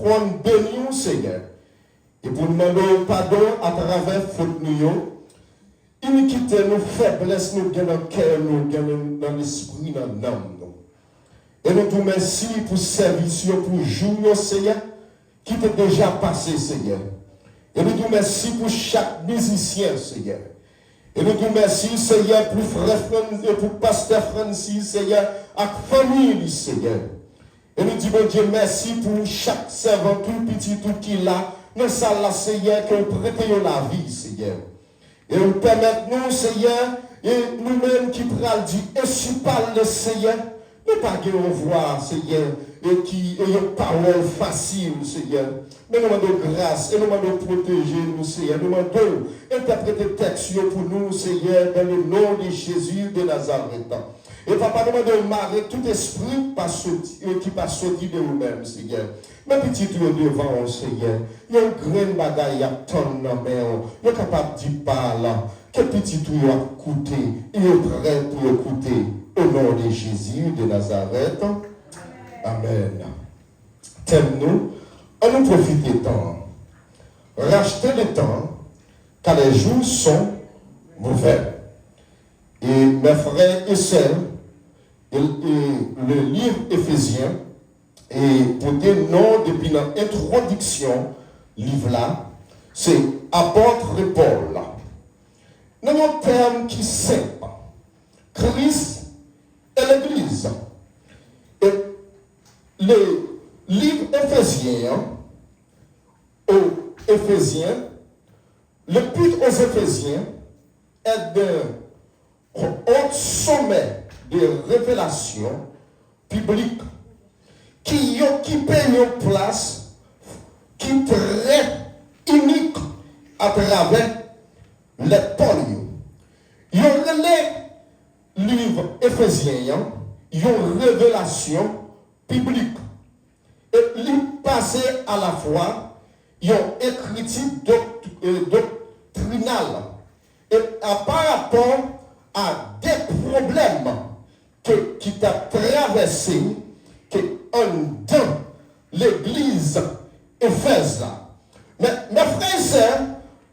prendre béni, Seigneur. Et pour demander pardon à travers faute nous, iniquité, nous, faiblesse, nous, dans le cœur, nous, dans l'esprit, dans l'âme. Et nous te remercions pour ce service, pour jour, Seigneur, qui t'est déjà passé, Seigneur. Et nous te remercions pour chaque musicien, Seigneur. Et nous te remercions, Seigneur, pour frère Francis, pour pasteur Francis, Seigneur, avec famille, Seigneur. Et nous disons, Dieu, merci pour chaque servant, tout petit, tout qui l'a, dans ça, Seigneur, que vous prêtez la vie, Seigneur. Et vous permettez, nous, Seigneur, et nous-mêmes qui prenons dire, et si parle le Seigneur, nous pas que l'on voit, Seigneur, et qui est une parole facile, Seigneur. Mais nous demandons grâce, et nous demandons protéger nous, Seigneur. Nous demandons interpréter le texte pour nous, Seigneur, dans le nom de Jésus de Nazareth. Et papa, nous demandons marrer tout esprit qui passe sorti de nous-mêmes, Seigneur. Mais petit tour devant, Seigneur, il y a une grande bagaille qui attend dans la main, il est capable de dire par là, que petit tour a écouté, il est prêt pour écouter. Au nom de Jésus de Nazareth. Amen. T'aimes-nous, on nous profite du temps. Racheter le temps, car les jours sont mauvais. Et mes frères et sœurs, le livre Éphésiens, et pour des noms depuis l'introduction, livre là, c'est apôtre Paul. Dans un terme qui est simple, Christ et l'Église. Et le livre Éphésiens, aux Éphésiens, le but aux Éphésiens est d'un haut sommet de révélation publique qui occupe une place qui est très unique à travers les Paul. Il y a les livres Éphésiens, il y a une révélation publique. Et il passé à la fois, il y a une écriture doctrinale. Et par rapport à des problèmes qui t'a traversé, que dans l'église Éphèse. Mais mes frères et sœurs,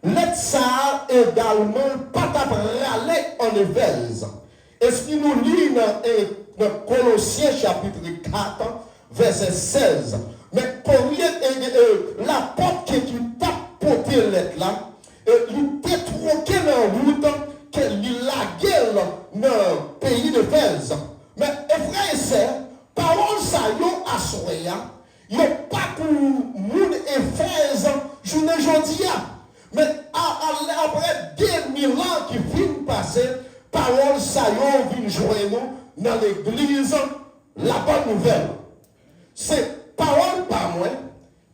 let ça également pas aller en Éphèse. Est-ce qu'il nous lit dans Colossiens chapitre 4, verset 16. Mais la porte qui t'a porté là, il t'a troqué dans la route, qu'il la gueule dans le pays d'Éphèse. Mais frères et sœurs, parole ça yo assoya, yo pas pour moun Éphèse journée aujourd'hui. Mais après 2000 ans qui viennent passer, parole ça yo vient joindre dans l'église la bonne nouvelle. C'est parole par moi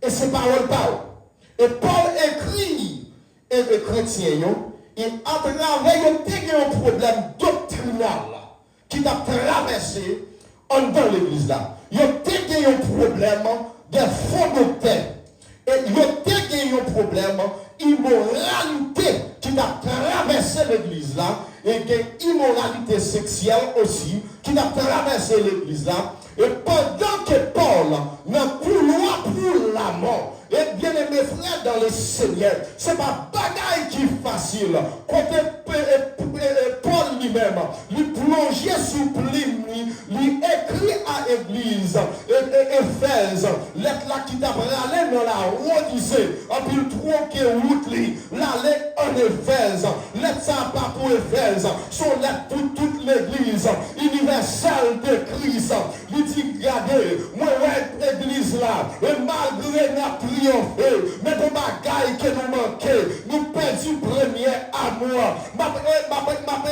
et c'est parole par eux. Et Paul écrit et les chrétiens, et à travers un problème doctrinal qui t'a traversé dans l'église là. Il y a un problème de faux docteurs. Et il y a un problème d'immoralité qui t'a traversé l'église là. Et une immoralité sexuelle aussi qui t'a traversé l'église là. Et pendant que Paul n'a couloir pour la mort, et bien mes frères dans le Seigneur, c'est pas bagaille qui est facile. Côté Paul lui-même, lui plongeait sous plume, lui écrit à l'église, Éphèse, lettre là qui t'a allé dans la Odyssée, et puis il trouve que route lui, l'aller en Éphèse, lettre ça pas pour Éphèse, son lettre pour toute l'église universelle de Christ. Il dit, regardez, moi, l'église là, et malgré la triomphé, mais pour bagaille que nous manquons, nous perdons premier amour. Ma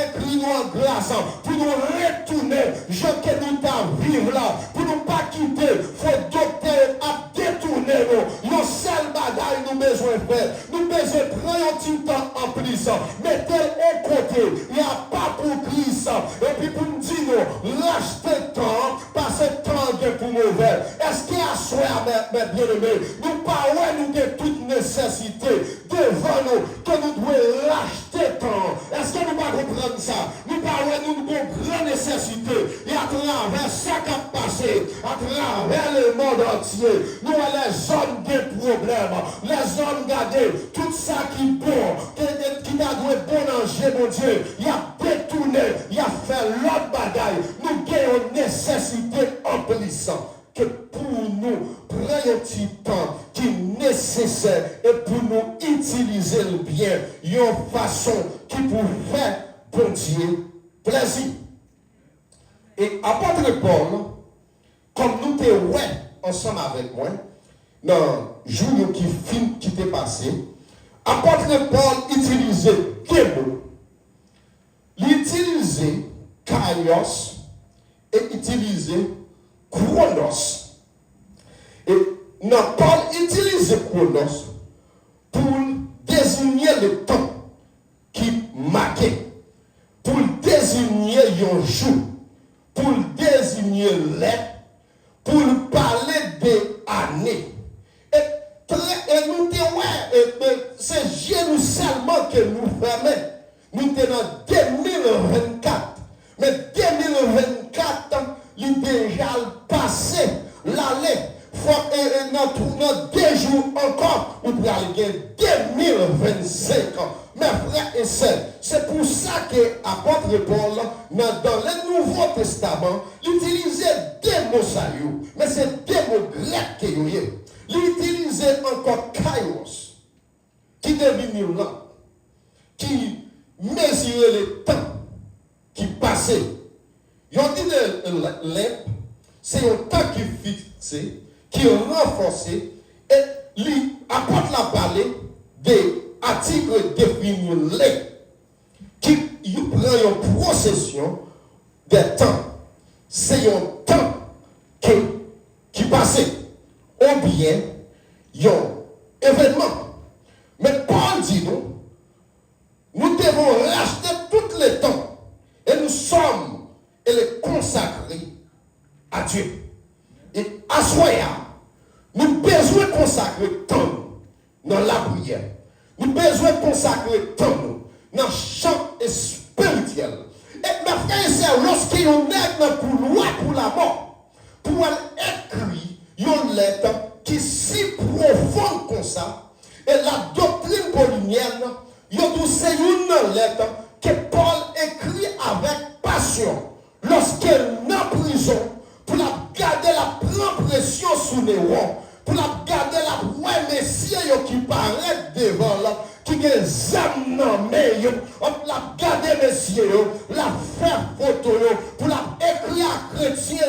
écrit nous en grâce pour nous retourner, je que nous t'en vivre là, pour nous pas quitter, faut docteur à détourner nous. Nos seuls bagailles nous besoin de faire. Nous besoin prendre un petit temps en plus, mettez au côté, il n'y a pas pour Christ. Et puis pour nous dire, lâchez temps, passez temps pour mauvais. Est-ce qu'il y a soir, mes bien-aimés, nous parlons de toute nécessité devant nous, que nous devons lâcher temps. Est-ce que nous ne comprendre ça? Nous parlons de grande nécessité. Et à travers ça qui a passé, à travers le monde entier, nous avons les zones problème. Les hommes gardent tout ça qui est bon, qui t'a doué bon danger, mon Dieu. Il a détourné, il a fait l'autre bagaille. Nous avons nécessité en plissant. Que pour nous prendre un petit temps qui est nécessaire et pour nous utiliser le bien, une façon qui pour faire bon Dieu plaisir. Et apôtre Paul, comme nous t'es ensemble avec moi, dans le jour qui t'est passé, apôtre Paul utilisait deux mots. Il utilisait kaios et utilisait chronos. Et Paul utilisait chronos pour désigner le temps qui marquait, pour désigner un jour, pour désigner l'heure, pour parler des années. Et nous c'est Jésus seulement que nous fermons. Nous sommes en 2024. Mais 2024, il est déjà passé. L'année, dans 2 jours encore, nous pouvons aller 2025 ans. Mes frères et sœurs, c'est pour ça que l'apôtre Paul, dans le Nouveau Testament, il utilisait deux mots saillants. Mais c'est deux mots grecs qu'il y a. Il utilisait encore kairos, qui devient là, qui mesurait le temps qui passait. Ils ont dit que c'est un temps qui est fixé, qui est renforcé, et lui apporte la parole des articles définis qui prend une procession des temps. C'est un temps qui passait. Ou bien, un événement. Mais Paul dit nous devons racheter tout le temps et nous sommes et les consacrer à Dieu. Et à Soya, nous avons besoin de consacrer temps dans la prière. Nous avons besoin de consacrer temps dans le champ spirituel. Et mes frères et sœurs, lorsqu'ils ont nègre pour loi pour la mort, pour écrire une lettre qui est si profonde comme ça, et la doctrine paulinienne, c'est une lettre que Paul écrit avec passion lorsqu'il est en prison pour la garder la pression sous Néron, pour la garder la Messie qui paraît devant là, qui est âme dans la garder Messie, la faire photo, pour la écrire à chrétien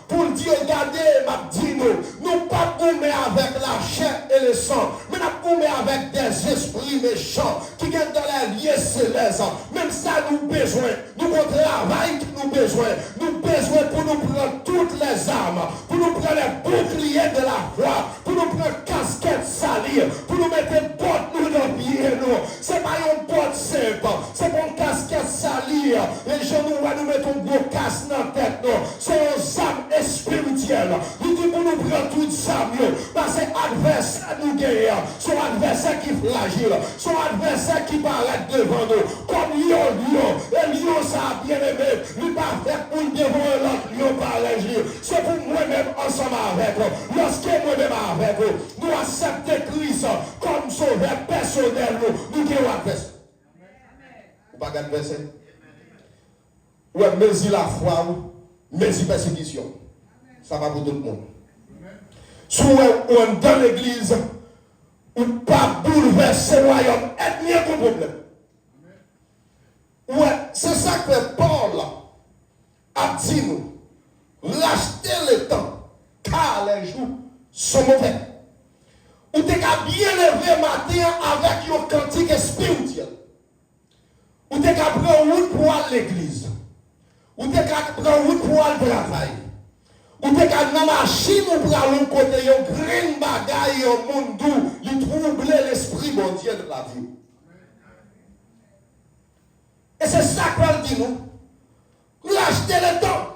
pour dire, regardez, m'a dit nous pas gommer avec la chair et le sang, mais nous gommer avec des esprits méchants qui viennent dans la lieux célestes. Même ça, nous besoin, nous avons travail qui nous besoin pour nous prendre toutes les armes, pour nous prendre les boucliers de la foi, pour nous prendre casquette salie, pour nous mettre une botte nous dans le pied. C'est pas une botte simple, c'est pas une casquette salie. Les gens nous mettre un gros casque dans la tête. C'est un âme spirituel. Nous disons pour nous prendre tout ça mieux. Parce que l'adversaire nous gagne. Son adversaire qui flagelle. Son adversaire qui paraît devant nous. Comme lion. Et lion ça a bien aimé. Lui pas fait pour devant l'autre lion par les. C'est pour moi-même ensemble avec vous. Lorsque moi-même avec vous, nous acceptons Christ comme sauveur personnel. Nous qui adversaire. Vous pas d'adversaire? Ouais, mais il la foi, mais il persécution. Ça va pour tout le monde. Si on est dans l'église, ou pas bouleverser le royaume, il n'y a pas de problème. Ouais, c'est ça que Paul a dit nous. Racheter le temps, car les jours sont mauvais. Ou t'es qu'à bien lever matin avec un cantique spirituel. Ou t'es qu'à prendre route pour aller à l'église. Ou t'es qu'à prendre route pour aller travailler. Ou t'es qu'à dans la machine ou pour aller côté, yon grain bagaille, yon monde doux, il trouble l'esprit bon Dieu de la vie. Et c'est ça qu'on dit nous. Racheter le temps.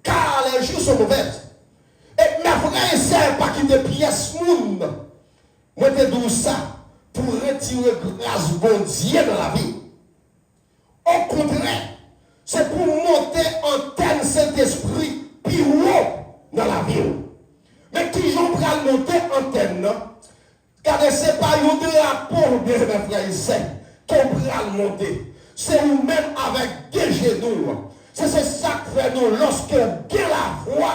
Car les jours sont mauvais. Et mes frères et sœurs, pas quitter pièce monde. Moi, je dis ça pour retirer grâce bon Dieu dans la vie. Au contraire, c'est pour monter en terme Saint-Esprit plus haut dans la vie. Mais qui j'en pral monter antenne, car c'est pas un drapeau, bien mes frères et sœurs, qu'on pral monter. C'est nous-mêmes avec des genoux. C'est ça que fait nous lorsque bien la foi,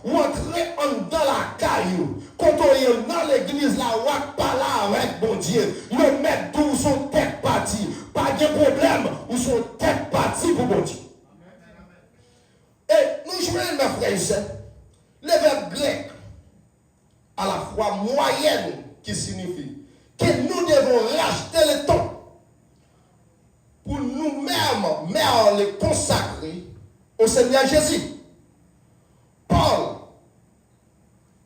ou entrer dans la caillou, quand on est dans l'église, la ouate pas là avec bon Dieu, le mettre tout son tête partie. Pas de problème, ou son tête partie pour bon Dieu. Et nous jouons, mes frères et sœurs, le verbe grec, à la fois moyenne, qui signifie que nous devons racheter le temps pour nous-mêmes, les consacrer au Seigneur Jésus. Paul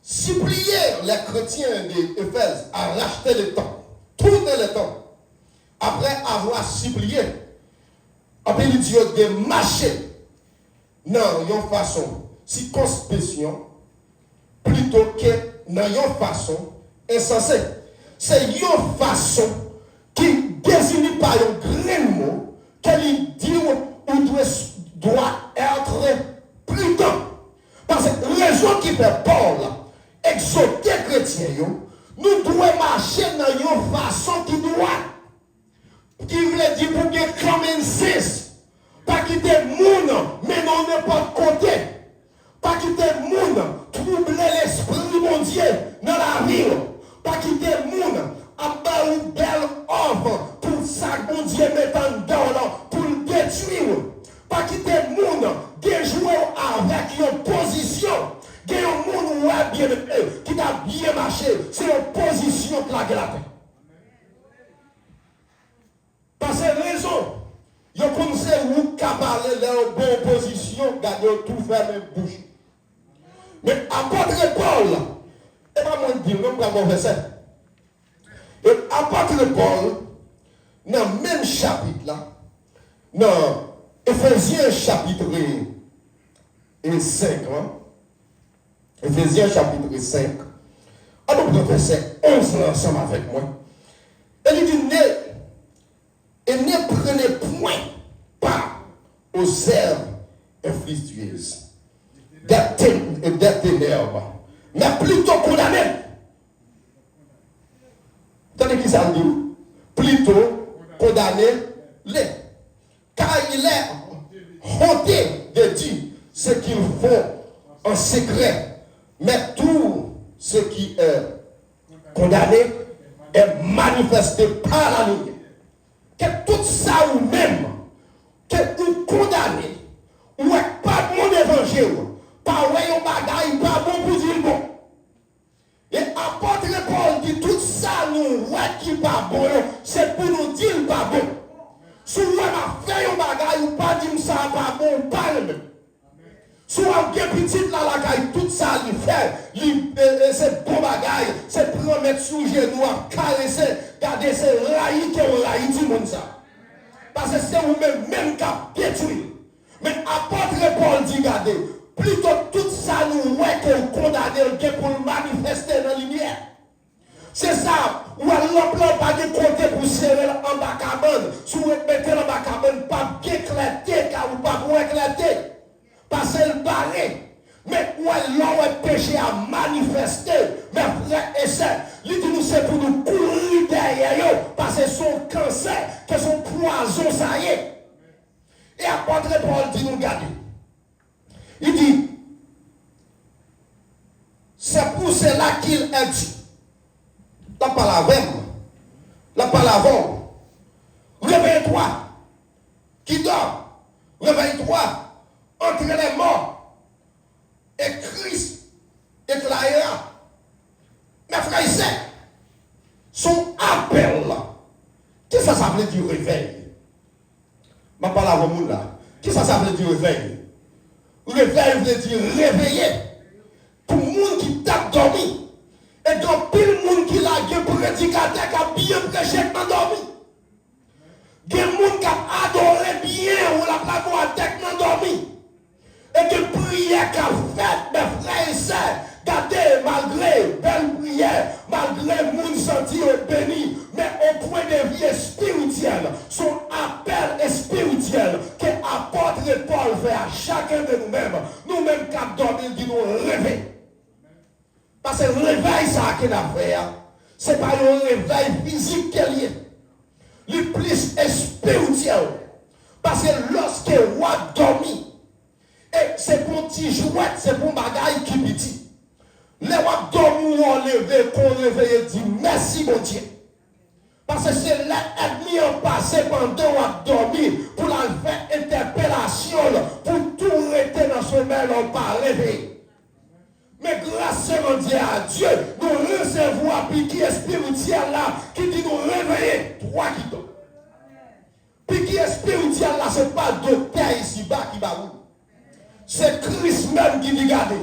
suppliait les chrétiens d'Éphèse à racheter le temps, tourner le temps, après avoir supplié, après il dit de marcher dans une façon circonspection plutôt que dans une façon insensée. C'est une façon qui désigne par un grand mot qu'elle dit où doit être prudent. Parce que la raison qui fait Paul exhorter les chrétiens, nous devons marcher dans une façon qui doit, qui veut dire pour que common sense, pas quitter le monde, mais non n'importe côté, pas quitter le monde, troubler l'esprit mon Dieu dans la ville, pas quitter le monde, en bas une belle offre pour ça que mon Dieu met en dedans pour le détruire, pas quitter le monde, de jouer avec une position. Il y a un monde qui a bien marché, c'est une position qui a gratté. Parce que raison, il y a comme ça où parler de bonne position, gagner tout fermer bouche. Mais apôtre Paul, et pas moi dire, non, pas mon verset. Et apôtre Paul, dans le même chapitre là, dans Éphésiens chapitre 5, Éphésiens chapitre 5, alors le verset 11 ensemble avec moi. Elle dit, ne prenez point part aux herbes infructueuses des ténèbres, mais plutôt condamnez. Tenez qui ça dit? Plutôt condamnez-les. Car il est honté de dire ce qu'ils font en secret, mais tout ce qui est condamné est manifesté par la lumière. Que tout ça ou même, que vous condamnez, ou est pas mon évangile, pas ouais un bagaille, pas bon pour dire bon. Et apôtre Paul dit tout ça nous ouais qui pas bon, c'est pour nous dire pas bon. Si vous avez fait un bagaille ou pas dire ça pas bon, pas le même. Si vous avez petit là la caille, tout ça il fait, c'est bon bagaille, c'est pour mettre sous genou, caresser, garder ces rails qui ont raillé du monde ça. Parce que c'est vous-même qui avez détruit. Mais apôtre Paul dit, regardez, plutôt tout ça nous ouais que condamné pour le manifester dans la lumière. C'est ça, ou alors pas de côté pour serrer en bas cabane, si vous mettez en bas cabane, pas éclater, car vous pas pour éclater. Parce qu'elle parlait. Mais où elle péché à manifester, mes frères et sœurs, il dit nous c'est pour nous courir derrière eux, parce que son cancer, que son poison, ça y est. Et apôtre Paul dit nous garder. Il dit, c'est pour cela qu'il a dit, la parole, réveille-toi, qui dort, réveille-toi, entre les morts. Et Christ éclairera. Mes frères et sœurs, son appel là, qu'est-ce que ça veut dire réveil? Je parle à vous là. Qu'est-ce que ça veut dire réveil? Réveil veut dire réveiller. Pour le monde qui t'a dormi. Et donc, pile le monde qui l'a un prédicateur qui a bien prêché dans dormi. Il y a des gens qui ont adoré bien ou la plateau à tête dans dormi. Et que prière qu'a fait, mes frères et sœurs, gardez, malgré belle prière, malgré le monde senti béni, mais au point de vue spirituel, son appel est spirituel, que apôtre Paul fait à chacun de nous-mêmes, nous-mêmes qui dormi, qui nous réveillons. réveil ça qu'il a fait, ce n'est pas un réveil physique qu'il y a. Le plus spirituel. Parce que lorsque roi dormi, et c'est pour petit jouet, c'est pour bagaille qui petit. Les rois dormi ou on levé, qu'on réveille et dit merci mon Dieu. Parce que c'est l'ennemi en passé pendant qu'on dormi pour la faire interpellation, pour tout rester dans son mail, on pas réveiller. Mais grâce à Dieu, nous recevons un piquet spirituel là qui dit nous réveiller, toi qui dors. Piquet spirituel là, ce n'est pas docteur ici-bas qui va où. C'est Christ même qui dit regardez.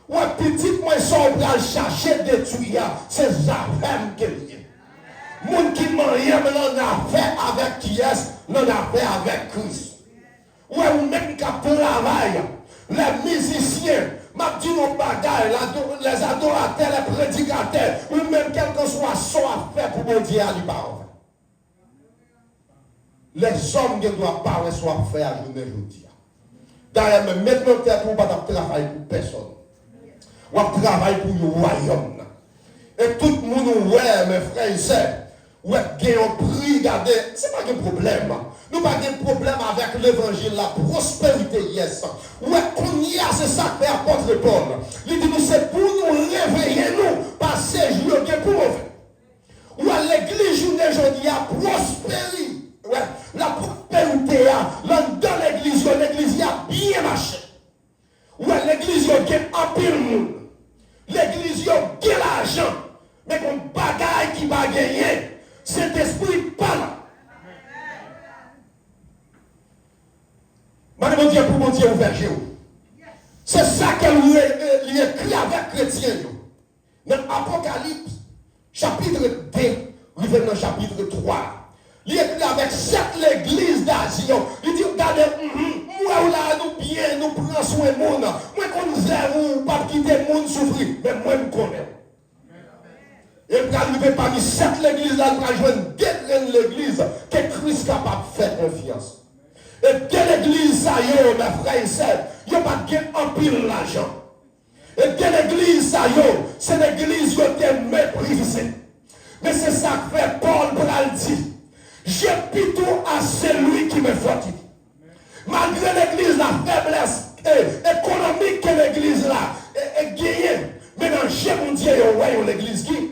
Ouais, petit moi, son bras chercher détruire, c'est Javel qui est. Moun qui m'a rien, mais on a fait avec qui est, on a fait avec Christ. Ouais, ou même qui travaille, les musiciens, m'a dit nos bagailles, les adorateurs, les prédicateurs, ou même quel que soit son affaire pour mon Dieu à lui parler. Les hommes qui doivent parler soit faire à journée aujourd'hui. D'ailleurs, maintenant, tu ne vas pas travailler pour personne. On travaille pour le royaume. Et tout le monde, ouais, mes frères et sœurs, ouais, gagne un prix, regardez, ce n'est pas un problème. Nous n'avons pas de problème avec l'évangile, la prospérité, yes. Ouais, qu'on y a, c'est ça que fait apôtre Paul. Il dit, c'est pour nous réveiller, nous, par ces jours qui sont pour nous. Ouais, l'église, aujourd'hui, a prospéré. Ouais, la prospérité, dans l'église a bien marché. Ouais, l'église a un pile monde. L'église a l'argent. Mais comme bagaille qui va gagner, cet esprit pas là. Madame Dieu pour mon Dieu ouvert. C'est ça qu'elle écrit avec chrétien. Dans l'Apocalypse, chapitre 2, nous dans chapitre 3. Il écrit avec cette l'église d'Asie. Il dit, regardez, moi là, nous bien, nous prenons soin de monde. Moi, qu'on nous aime, pas quitter le monde souffrir. Mais moi, je connais. Et puis, il ne peut pas dire, cette l'église là, il va jouer une l'église que Christ est capable de faire confiance. Et quelle église ça y est, mes frères et sœurs, il n'y a pas de pile l'argent. Et quelle église ça y est, c'est l'église qui est méprisée. Mais c'est ça que fait Paul pour le dire. J'ai plutôt à celui qui me fortifie. Malgré l'église, la faiblesse économique que l'église là est gagnée. Maintenant, j'ai mon Dieu, l'église qui.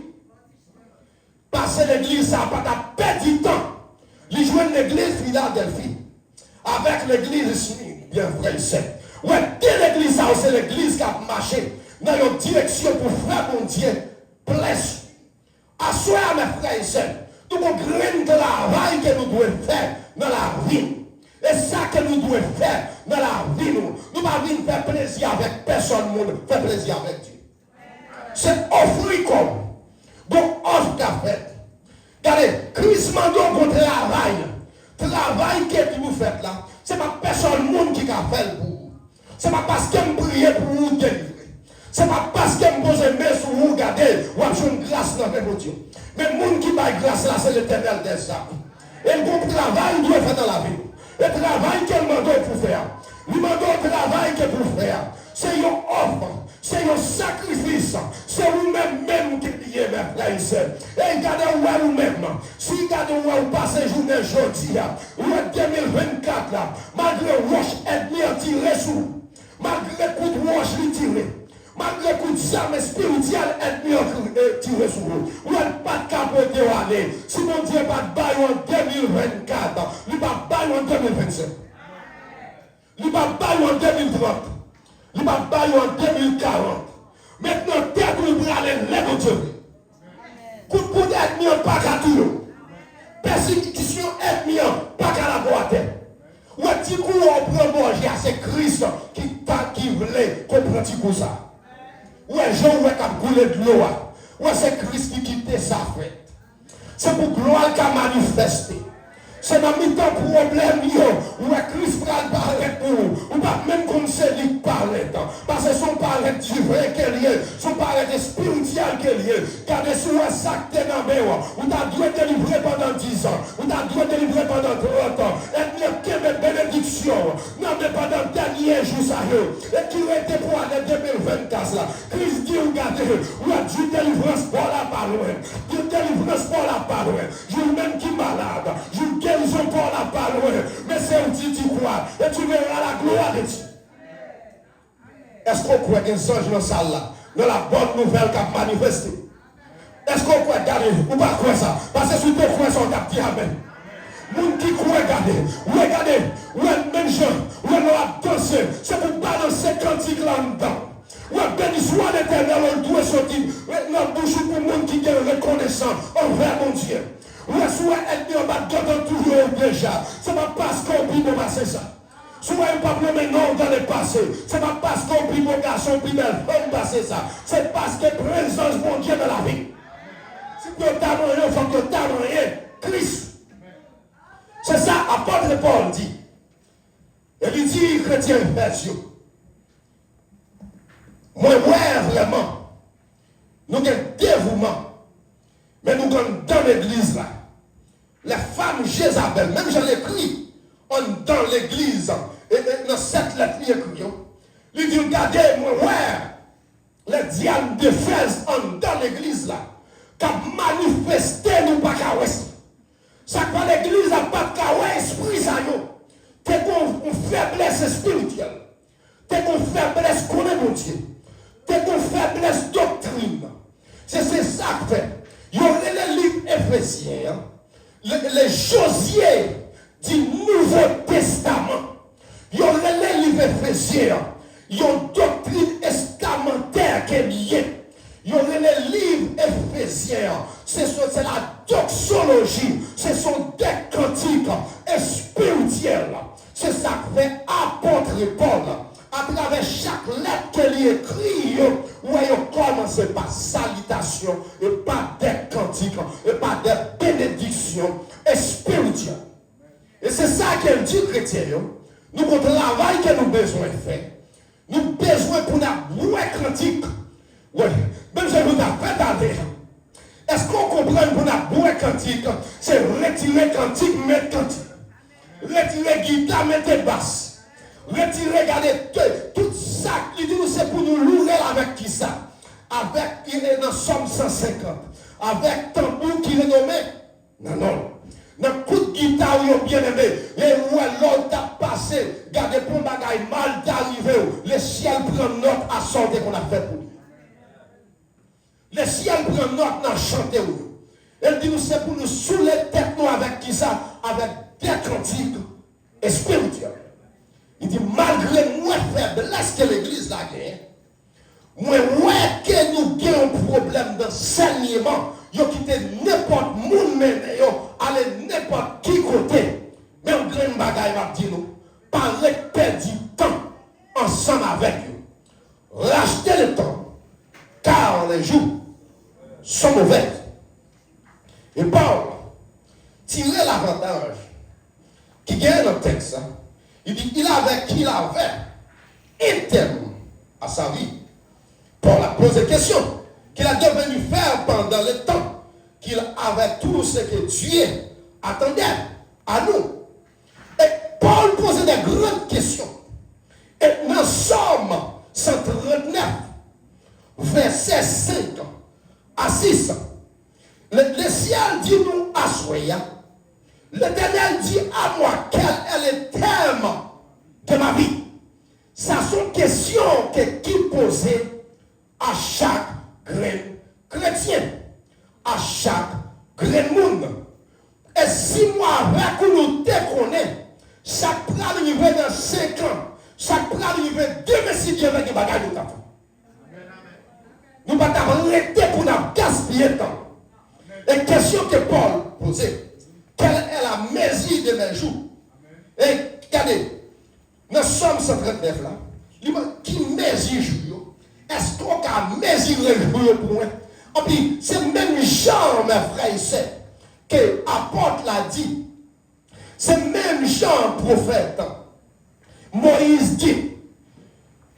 Parce que l'église, ça n'a pas perdu du temps. Il joue l'église Philadelphie. Avec l'église bien vrai, c'est. Ouais, quelle église ça, c'est l'église qui a marché dans une direction pour faire mon Dieu place. Assoyez mes frères et sœurs. Tout le grand travail que nous devons faire dans la vie. Et ça que nous devons faire dans la vie, nous ne pouvons pas faire plaisir avec personne, nous faire plaisir avec Dieu. C'est offrir comme. Donc, offre qu'a fait. Regardez, Christ m'a donné qu'on travail. Travail que vous faites là, ce n'est pas personne monde qui a fait pour vous. Ce n'est pas parce que je prie pour vous délivrer. Ce n'est pas parce que je pose mes mains sur vous, regardez, ou j'ai une grâce dans mes Dieu. Mais le monde qui m'a grâce là, c'est l'éternel des âmes. Et le travail doit faire dans la vie. Le travail qu'elle m'a donné pour faire. Il m'a donné le travail que pour faire. C'est une offre. C'est un sacrifice. C'est vous-même qui liez, mes frères et sœurs. Et regardez où vous-même. Si regardez où vous passez journée aujourd'hui, ou 2024, là, malgré roche ethnie tiré sous, malgré coup de roche tiré, malgré coup de charme spirituel ethnie tiré sous vous, vous n'êtes pas capoté au aller. Si mon Dieu pas de bail en 2024, il va bail en 2025. Il va bail en 2030. Il va bailler en 2040. Maintenant, tête où il va aller, lève Dieu. Coup de coude ethnie, pas qu'à tout. Persécution ethnie, pas qu'à la boîte. Ou un petit coup, on prend manger, c'est Christ qui voulait qu'on prenne un petit coup ça. Ou un jour, on va couler de l'eau. Ou c'est Christ qui quitte sa fête. C'est pour gloire qu'a manifesté. C'est dans le temps problème, où Christ va parler pour vous. Ou pas même comme c'est lui parler. Parce que son parler du vrai qu'elle est, son parler spirituel qu'elle est. Car si vous avez ça que dans le ou tu as dû délivrer pendant 10 ans, ou tu as dû délivrer pendant 30 ans, et bien, quelle bénédiction. bénédiction, non mais pendant le dernier jour, ça et qui était pour l'année 2024 là, Christ dit, regardez, ou a du délivrance pour la parole, du délivrance pour la parole, je même qui malade, je guérison pour la parole, mais c'est un dit tu crois, et tu verras la gloire de Dieu. Est-ce qu'on croit qu'un ange dans la salle là, dans la bonne nouvelle qui a manifesté? Est-ce qu'on croit garder ou pas croire ça? Parce que si tu crois ça, on a dit amen. Moun qui croit, regardez, même gens, on a dansé, c'est pour balancer cantique là-dedans. Béni soit l'Éternel, on doit sortir dans la bouche pour le monde qui est reconnaissant envers mon Dieu. Soit ennemi en bas de toujours déjà. C'est pas parce qu'on prie pour passer ça. Soit un pas nommé non dans le passé. C'est pas parce qu'on prie mon garçon, prie belle femme passer ça. C'est parce que présence mon Dieu dans la vie. Si tu as rien, il faut que tu aies rien. Christ. C'est ça, apôtre Paul dit. Et il dit, chrétien, Dieu. Moi, vraiment, nous avons un dévouement. Mais nous sommes dans l'église là. Les femmes Jézabel, même j'en ai écrit, on dans l'église. Et dans cette lettre, il écrit. Il dit, regardez, moi, les diables de Fès, on dans l'église là. Qui a manifesté nous pas qu'à ouest. Ça quoi l'église n'a pas qu'à esprit ça yo. T'es une faiblesse spirituelle. T'es une faiblesse connaît mon Dieu. T'es une faiblesse doctrine. C'est ça que fait. Il y aurait les livres Éphésiens, les Josiers du Nouveau Testament. Il y aurait les livres Éphésiens. Il y a une doctrine testamentaire qui est liée. Il y aurait les livres Éphésiens. C'est la doxologie. Ce sont des cantiques spirituels. C'est ça que fait apôtre Paul. À travers chaque lettre qu'il écrit, où il commence par salutation et pas des cantiques et pas des bénédictions spirituelles. Et c'est ça qu'elle dit, chrétien. Nous, pour le travail que nous avons besoin de faire, nous avons besoin pour nous cantique. Oui, même si nous avons fait d'aller. Est-ce qu'on comprend pour nous boire cantique? C'est retirer cantique, mettre cantique. Retirer guitare, mettre basse. Retirer, regardez, tout ça, il dit c'est pour nous louer avec qui ça? Avec, il est dans Somme 150. Avec tambour qui est nommé? Non. Dans coup de guitare, ils bien aimé. Et où l'autre a passé, regardez pour un bagaille mal d'arriver. Le ciel prend note à sortir qu'on a fait pour lui. Le ciel prend note dans chanter. Elle dit c'est pour nous soulever tête nous avec qui ça? Avec des cantiques spirituels. Il dit, malgré moi faiblesse que l'église la gagne, moi, que nous avons un problème d'enseignement, yo quitté n'importe monde mener, yo aller n'importe qui côté, mais on grain bagaille va dire nous, parler perdre du temps ensemble avec vous. Racheter le temps, car les jours sont mauvais. Et Paul, tirer l'avantage qui gagne dans le texte, il dit, il avait un thème à sa vie. Paul a posé des questions qu'il a devenu faire pendant le temps qu'il avait tout ce que Dieu attendait à nous. Et Paul posait des grandes questions. Et dans Somme 139, verset 5 à 6, le ciel dit nous à Soya. L'Éternel dit à moi quel est le thème de ma vie. Ça sont questions qui posait à chaque grain chrétien, à chaque grain monde. Et si moi, avec nous déconnons, chaque plan arrivé dans 5 ans, chaque plan arrivé 2006 Dieu avec des bagages nous avons. Nous ne pouvons pas arrêter pour nous gaspiller le temps. Et question que Paul posait. Quelle est la mesure de mes jours? Et regardez, nous sommes 139 là. Qui mesure jour? Est-ce qu'on a mesuré le jour pour moi? Et puis, c'est même Jean, mes frères et sœurs, que l'apôtre l'a dit. C'est même Jean, prophète. Moïse dit.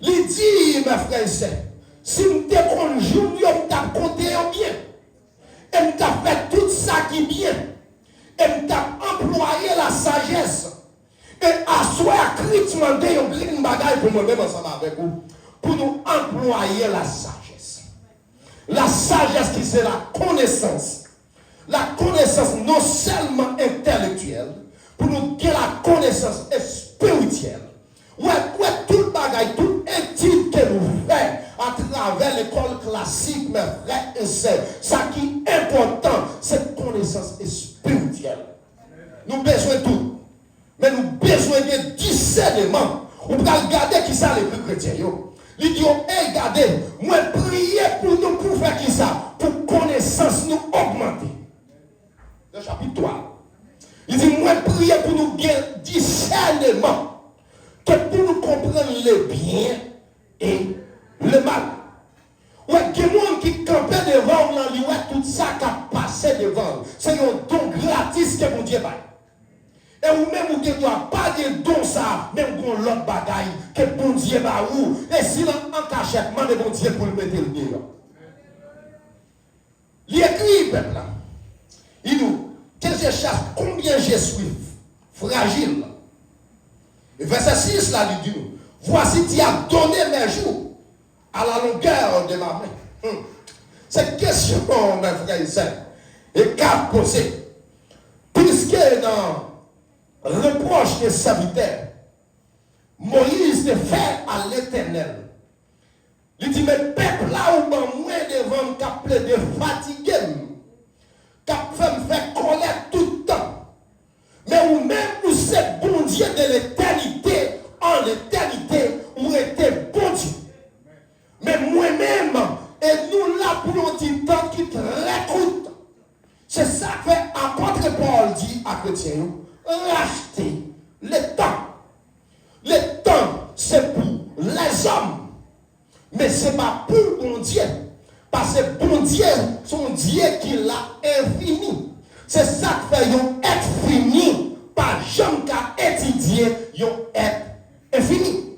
Il dit, mes frères et sœurs, si nous avons un jour, nous avons compté bien. Et nous avons fait tout ça qui est bien. Et nous avons employé la sagesse. Et à soi, demander un green bagaille pour moi-même ensemble avec vous. Pour nous employer la sagesse. La sagesse qui c'est la connaissance. La connaissance non seulement intellectuelle, pour nous dire la connaissance spirituelle. Ouais, tout le bagaille, tout étude que nous faisons à travers l'école classique, mes frères et sœurs, ça qui est important, c'est connaissance spirituelle. Nous avons besoin de tout. Mais nous avons besoin de discernement. On peut regarder qui ça les plus chrétiens. Ils disent, hey, regardez, moi prier pour nous pour faire qui ça? Pour connaissance nous augmenter. Le chapitre 3. Il dit, moi prier pour nous gagner discernement. Que pour nous comprendre le bien et le mal. Ouais, il y a des gens qui campaient devant nous, ouais, tout ça qui a passé devant. C'est un don gratis que mon Dieu va. Et ou même vous ne doit pas de don ça, même pour l'autre bagaille que bon Dieu va où. Et si en cachètement de bon Dieu pour le mettre le nez là. Il écrit, peuple là. Il nous, que je cherche combien je suis fragile. Et verset 6 là, il dit, voici tu as donné mes jours à la longueur de ma main. Cette question, mes frères et sœurs, est qu'à poser. Puisque dans reproche des serviteurs, Moïse te fait à l'Éternel. Il dit, mais peuple là où moi devant qu'a plaidé fatigué, qu'a fait me faire colère tout le temps. Mais ou même où c'est bon Dieu de l'éternité, en l'éternité, où était bon Dieu. Mais moi-même, et nous là pour un petit temps qui te récoute. C'est ça que apôtre Paul dit à chrétien, racheter le temps. Le temps, c'est pour les hommes. Mais ce n'est pas pour bon Dieu. Parce que bon Dieu, son Dieu qui l'a infini. C'est ça que fait yon être fini. Pas jamais qu'à étudier yon être infini.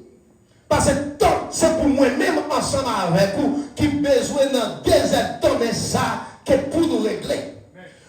Parce que temps, c'est pour moi-même ensemble avec vous qui besoin d'un désert temps, mais ça que pour nous régler.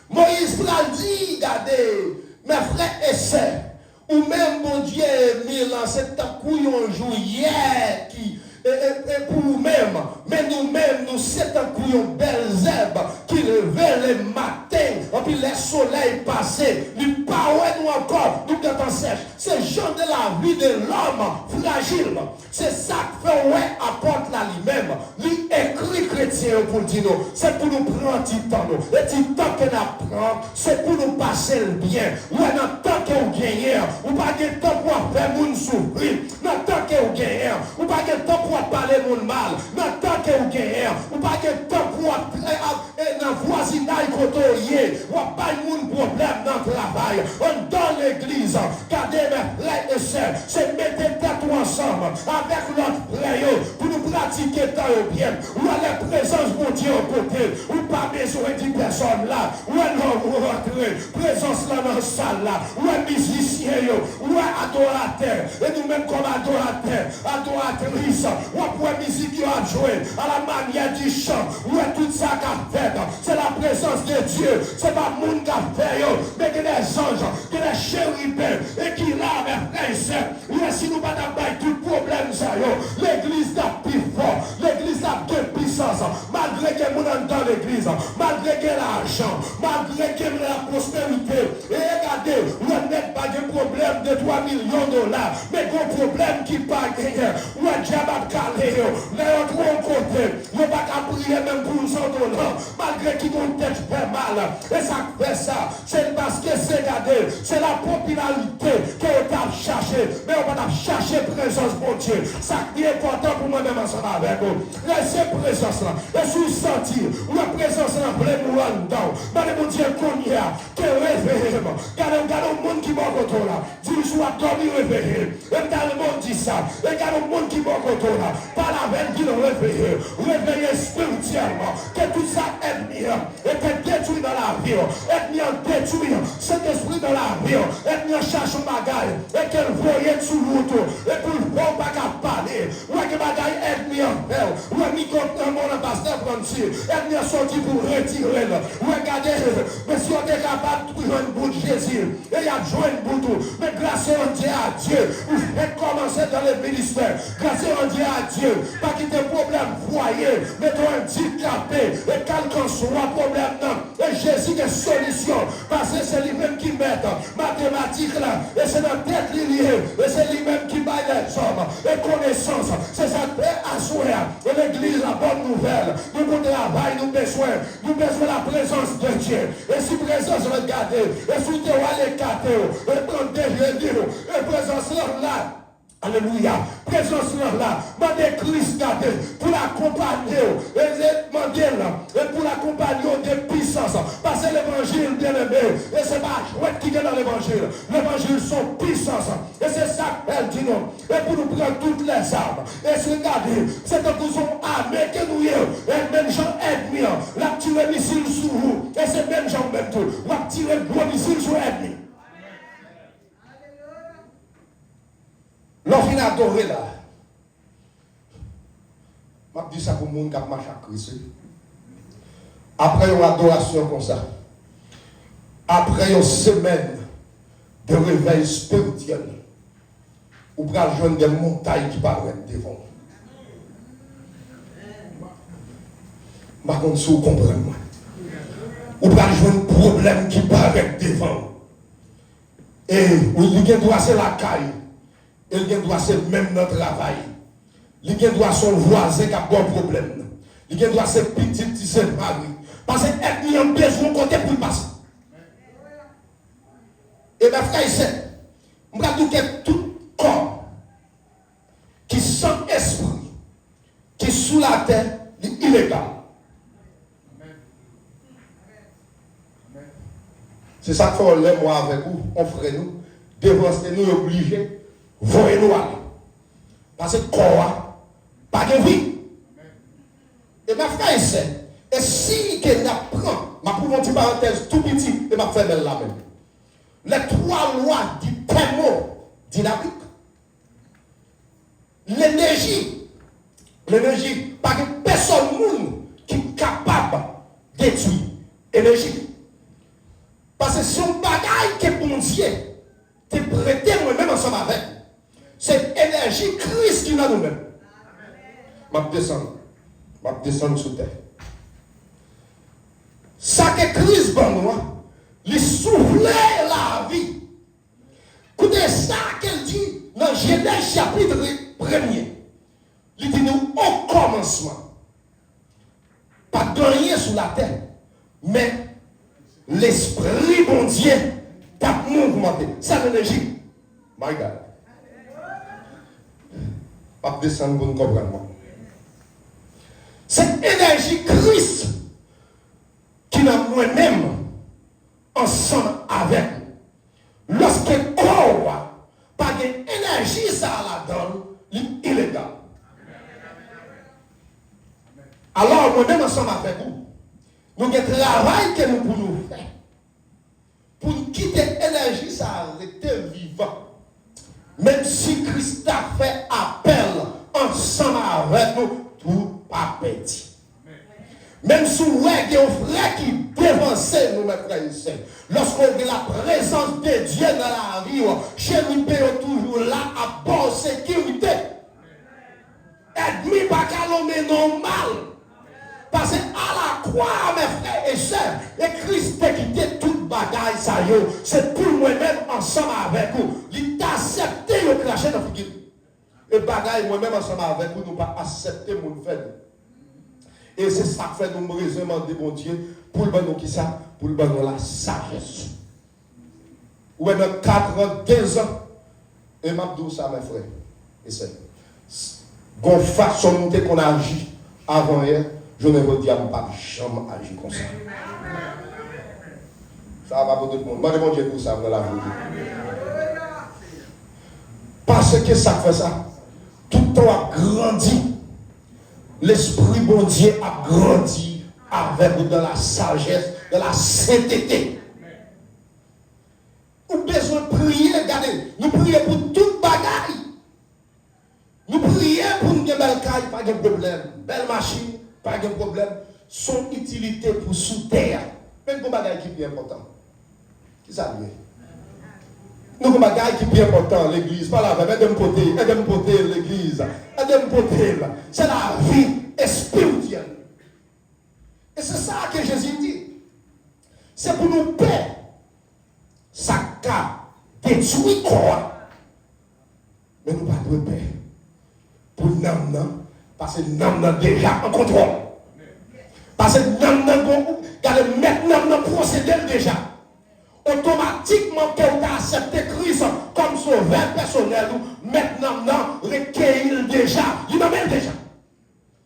Moïse l'a dit, regardez, mes frères et sœurs, ou même mon Dieu, mis lancé tant couillon jour hier qui et pour nous-mêmes, mais nous-mêmes, nous c'est un couillon belles herbes qui levait le matin, et puis le soleil passé, nous pas nous encore, nous quand sèche. C'est genre de la vie de l'homme fragile. C'est ça que fait ouais apporte là lui-même. Lui écrit chrétien pour dire nous, c'est pour nous prendre du temps. Et du temps que nous prenons, c'est pour nous passer le bien. Ouais, dans le temps que vous gagnez, ou pas de temps pour faire moun souffrir. Dans le temps que vous gagnez, ou pas de temps pour parler mon mal. Dans le temps que vous gagnez, ou pas de temps pour dans le voisinage côté, ou pas de moun problème dans le travail. On dans l'église, gardez mes frères et sœurs, c'est mettre tête ensemble avec notre frère pour nous pratiquer tant bien. Ou à la présence de Dieu au côté, ou pas besoin de personne là, ou à nous rentrer, présence là dans la salle là, ou à musicien, ou à adorateur, et nous-mêmes comme adorateurs, adoratrices, ou à pour musique qui a joué, à la manière du chant, ou à tout ça qu'a fait, c'est la présence de Dieu, c'est pas le monde qui a fait, mais que des anges, que des chérubins, et qui là, mes frères et sœurs, si nous ne pas tout problème, l'église n'a plus fort, l'église a de puissance, malgré que nous sommes dans l'église, malgré que l'argent, malgré que la prospérité, et regardez, nous n'avons pas de problème de 3 millions de dollars, mais un problème qui pas gagné, ou un diable calé, les autres ont côté, nous ne pas prier même pour 100 $, malgré qu'ils vont tête fait mal, et ça fait ça, c'est parce que c'est regardez, c'est la popularité qu'on a cherché, mais on va chercher présence pour Dieu. Ça qui est important pour moi-même ensemble avec vous. Laissez présence là. Laissez sentir. La présence là, vous voulez nous rendre dedans. Madame mon Dieu, qu'on y a, que réveillez-moi. Regardez le monde qui m'a côté là. Dis, je dois dormir réveillé. Et dans le monde dit ça. Regardez le monde qui m'a côté là. Par la veine qui le réveille. Réveillez spirituellement. Que tout ça est bien. Et que détruit dans la la vie, ennemi en détruit, cet esprit dans la vie, ennemi en cherche un bagaille, et qu'elle voyait sous route, et pour le bon bagage parler, ouais que bagaille ennemi en fait, ouais mi contre mon pasteur Franci, ennemi a sorti pour retirer, ouais regardez, mais si on est capable de jouer une bout de Jésus, et il y a joué une bout, mais grâce à Dieu, vous faites commencer dans le ministère, grâce à Dieu, pas quitter problème, voyez, mettons un handicapé, et quel qu'en soit problème, non, et Jésus des solutions, parce que c'est lui-même qui met mathématiques là, et c'est notre tête liée, et c'est lui-même qui baille les hommes, et connaissance, c'est ça qui est assuré, et l'église, la bonne nouvelle, nous pour travail, nous besoin la présence de Dieu, et si présence regardez, et si tu vas les cartes, et prendre des jeux, et présence là, alléluia, présence là, mandez Christ pour l'accompagner, et pour l'accompagner de puissance, parce que l'évangile bien aimé, et c'est pas chouette qui est dans l'évangile, l'évangile sont puissance, et c'est ça qu'elle dit non, et pour nous prendre toutes les armes, et se regarder, c'est que nous sommes armés que nous y et même gens ennemis, là tirer missile sur vous, et c'est même gens même tout, là tirer gros missile sur ennemi. L'enfant adoré là. Je dis ça pour le monde qui marche à Christ. Après une adoration comme ça, après une semaine de réveil spirituel, vous pouvez joindre des montagnes qui paraissent devant. Par contre, si vous comprenez, vous pouvez joindre un problème qui paraît devant. Et vous doit c'est la caille. Il doit c'est même notre travail. Il doit son voisin qui a un problème. Il doit ses petits qui se marient. Parce qu'il y a besoin de côté pour passer. Et mes frères et sœurs, je vais dire que tout corps qui sans esprit, qui est sous la terre, est illégal. C'est ça qu'il faut aller moi avec vous, on ferait nous, dévancer nous obligés. Voyez-nous aller. Parce que quoi, pas de vie. Et ma frère et sœur, et si qu'elle apprend, ma pour une petite parenthèse tout petit, et ma frère elle là même. Les trois lois du thermodynamique, l'énergie, pas que personne qui est capable de détruire l'énergie. Parce que si on bagaille que bon Dieu, te prêter moi-même ensemble avec. Cette énergie Christ qui est dans nous-mêmes. Je vais descendre sous terre. Ça que Christ dans nous, il souffle la vie. Écoutez ça qu'elle dit dans Genèse chapitre 1er. Il dit nous au commencement. Pas de rien sur la terre. Mais l'esprit bon Dieu t'a mouvementé. C'est l'énergie. My God. Pas descendre pour nous comprendre. Cette énergie Christ qui n'a moi-même ensemble avec nous. Lorsque corps pas d'énergie ça la donne, il est illégal. Alors moi-même ensemble avec vous, nous avons un travail que nous pouvons faire. Pour nous quitter l'énergie, ça arrêter vivant. Même si Christ a fait appel ensemble avec nous, tout pas petit. Même si vous avez un frère qui dévance nous, mes frères et sœurs, lorsqu'on a la présence de Dieu dans la vie, chez nous, nous sommes toujours là à bonne sécurité. Ennemi pas qu'à l'homme normal. Parce qu'à la croix, mes frères et sœurs, et Christ a quitté toute bagaille, ça y est, c'est pour moi-même ensemble avec vous. Il t'a accepté le cracher dans la figure. Et bagaille, moi-même ensemble avec vous, nous pas accepter mon fait. Et c'est ça que fait nous raisonnement de bon Dieu, pour le bon qui ça, pour le bon la sagesse. Ou dans 4 ans, 2 ans, et m'a dit ça, mes frères et sœurs. Gon façon qu'on agit avant hier. Je ne veux dire pas jamais agir comme ça. Ça va pour tout le monde. Moi, je vais dire pour ça dans la vie. Parce que ça fait ça. Tout le temps a grandi. L'esprit bon Dieu a grandi avec vous dans la sagesse, dans la sainteté. Nous avons besoin de prier, regardez, nous prions pour toute bagaille. Nous prions pour une belle caille, pas de problème. Belle machine, pas de problème. Son utilité pour sous terre. Même pour bagaille qui est plus important. Qui ça veut dire? Nous avons bagaille qui est plus important, l'église. Pas là, aidez-moi porter l'église. Aidez-moi porter. C'est la vie spirituelle. Et c'est ça que Jésus dit. C'est pour nous paix. Ça a détruit quoi? Mais nous pas de paix. Pour nous, parce que nous sommes déjà en contrôle. Parce que nous sommes maintenant procéder déjà. Automatiquement, que vous acceptez Christ comme sauveur personnel, maintenant, recueillir déjà. Il m'amène déjà.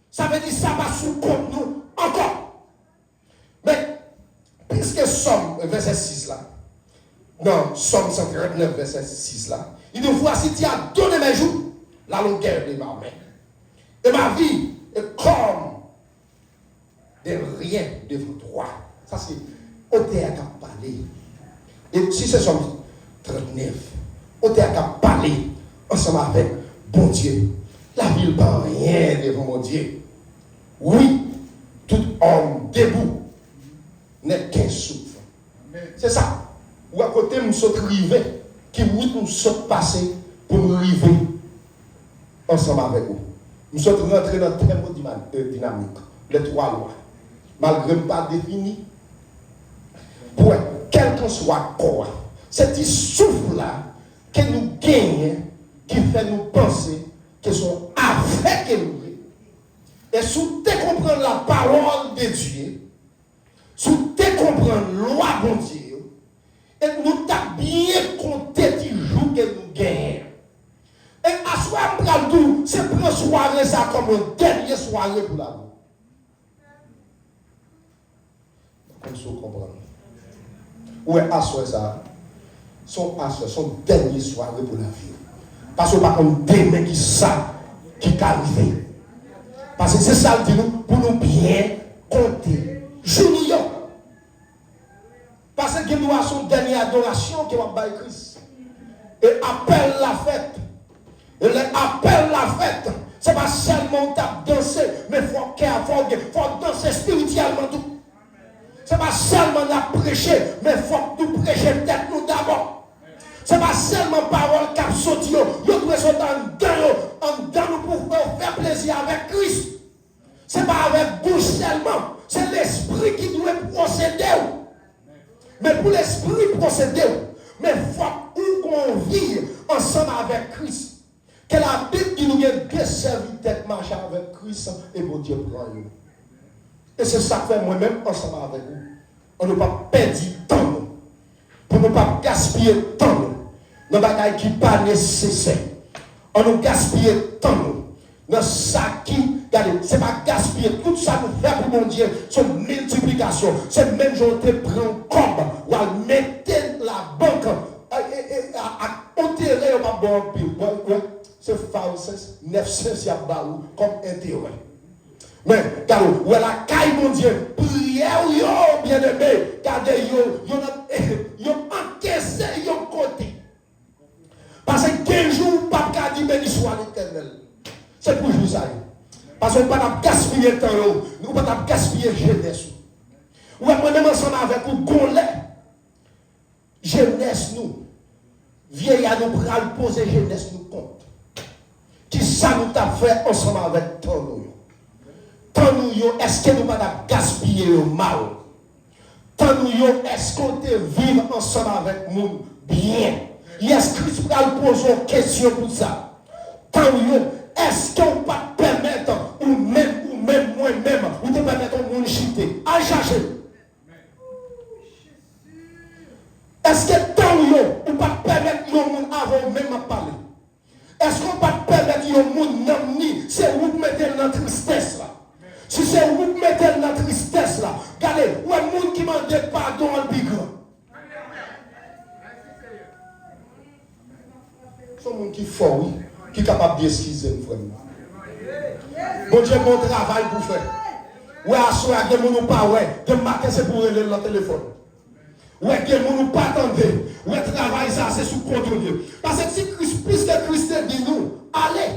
Ça veut dire que ça va sous compte nous encore. Mais, puisque Somme, verset 6 là, dans Somme 139, verset 6 là, il nous voici, tu as donné mes jours, la longueur de ma main. Et ma vie est comme de rien devant toi. Ça c'est au théâtre à parler. Et si c'est Somme 39, au théâtre à parler ensemble avec bon Dieu. La vie n'est pas rien devant mon Dieu. Oui, tout homme debout n'est qu'un souffle. C'est ça. Ou à côté, nous sommes arrivés, qui nous sommes passés pour nous arriver ensemble avec vous. Nous sommes rentrés dans le thermodynamique, les trois lois, malgré pas défini. Pour quel que soit quoi, c'est ce souffle-là que nous gagnons, qui fait nous penser que sont avec nous. Et sous te comprendre la parole de Dieu, sous te comprendre la loi de Dieu, et nous t'as bien compté du jour que nous gagnons. Et à soir, c'est pour une soirée ça comme une dernière soirée pour la vie. Comme ça, comprendre. Ouais, à soir ça, son dernière soirée pour la vie. Parce que par contre, demain qui ça, qui t'arrive. Parce que c'est ça le dit nous, pour nous bien compter. Junior. Parce que nous avons son dernière adoration qui va faire Christ. Et appelle la fête. Et appelle la fête. Ce n'est pas seulement danser, mais il faut danser spirituellement tout. Ce n'est pas seulement la prêcher, mais il faut que nous prêcher peut-être nous d'abord. Ce n'est pas seulement parole qui a sauté. Nous devons sauter en dedans pour faire plaisir avec Christ. Ce n'est pas avec bouche seulement. C'est l'esprit qui doit procéder. Mais pour l'esprit procéder, mais il faut qu'on vive ensemble avec Christ. Que la Bible qui nous a bien servi d'être marcher avec Christ et pour Dieu prend nous. Et c'est ça que fait moi-même ensemble avec vous. On ne peut pas perdre du temps. Pour ne pas gaspiller de temps. Dans les bagages qui ne sont pas nécessaires. On nous gaspille de temps. Dans ça qui, regardez, ce n'est pas gaspiller. Tout ça nous fait pour mon Dieu. C'est une multiplication. C'est même si on te prend comme. Ou à mettre la banque. À enterrer ma banque. C'est false. 900 siabaou comme intérêt. Mais, regardez, où est la caille, mon Dieu? Prière, yo, bien aimé. Regardez, yo encaissé, yo côté. Parce que 15 jours, papa dit béni soit l'Éternel. C'est pour vous ça. Parce qu'on ne peut pas gaspiller le temps, nous ne pouvons pas gaspiller la jeunesse. Ou moi-même ensemble avec vous, gonlet. Jeunesse nous. Vieille à nous pral poser jeunesse nous compte. Qui ça nous t'a fait ensemble avec toi nous? Tant nous, est-ce que nous ne pouvons pas gaspiller le mal? Tant nous, est-ce qu'on te vivre ensemble avec nous bien? Est-ce que Christ va poser une question pour ça? Tant nous, est-ce qu'on peut pas permettre, ou même moi-même, ou te permettre au monde chuter, à chercher? Est-ce que tant nous, on peut pas permettre au monde avant même à parler? Est-ce qu'on peut pas permettre au monde n'amener, c'est où mettez dans la tristesse là? Si c'est vous mettez dans la tristesse là, regardez, où est le monde qui m'a dit pardon à le grand. C'est un monde qui est fort, oui, qui est capable d'excuser, frère. Bon Dieu, mon travail pour faire. Ouais, à soi, des gens pas, ouais, de matin, c'est pour aller dans le téléphone. Ouais, des gens pas attendre. Ouais, travail, ça, c'est sous contrôle. Parce que si Christ, plus que Christ dit nous, allez.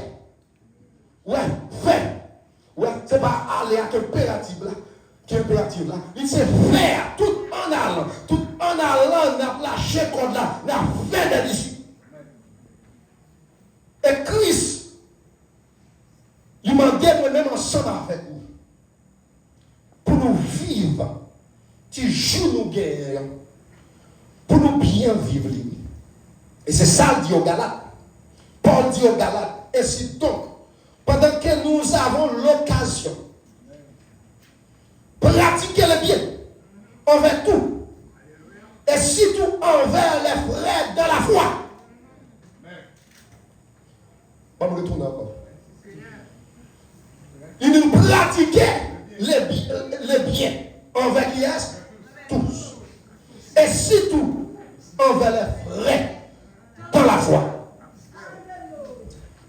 Ouais, fais. Ouais, c'est pas aller à impératif là. Qui est impératif là. Il sait faire tout en allant. Tout en allant, on a lâché contre là. On a fait des disciples. Et Christ, il m'a dit moi-même ensemble avec vous. Pour nous vivre, tu joues nos guerres. Pour nous bien vivre. Et c'est ça le dit aux Galates. Paul dit aux Galates. Ainsi donc, pendant que nous avons l'occasion de pratiquer le bien envers tout, et surtout envers les frères de la foi. On va me retourner encore. Il nous pratiquait les biens envers qui est tous, et surtout envers les frères de la foi.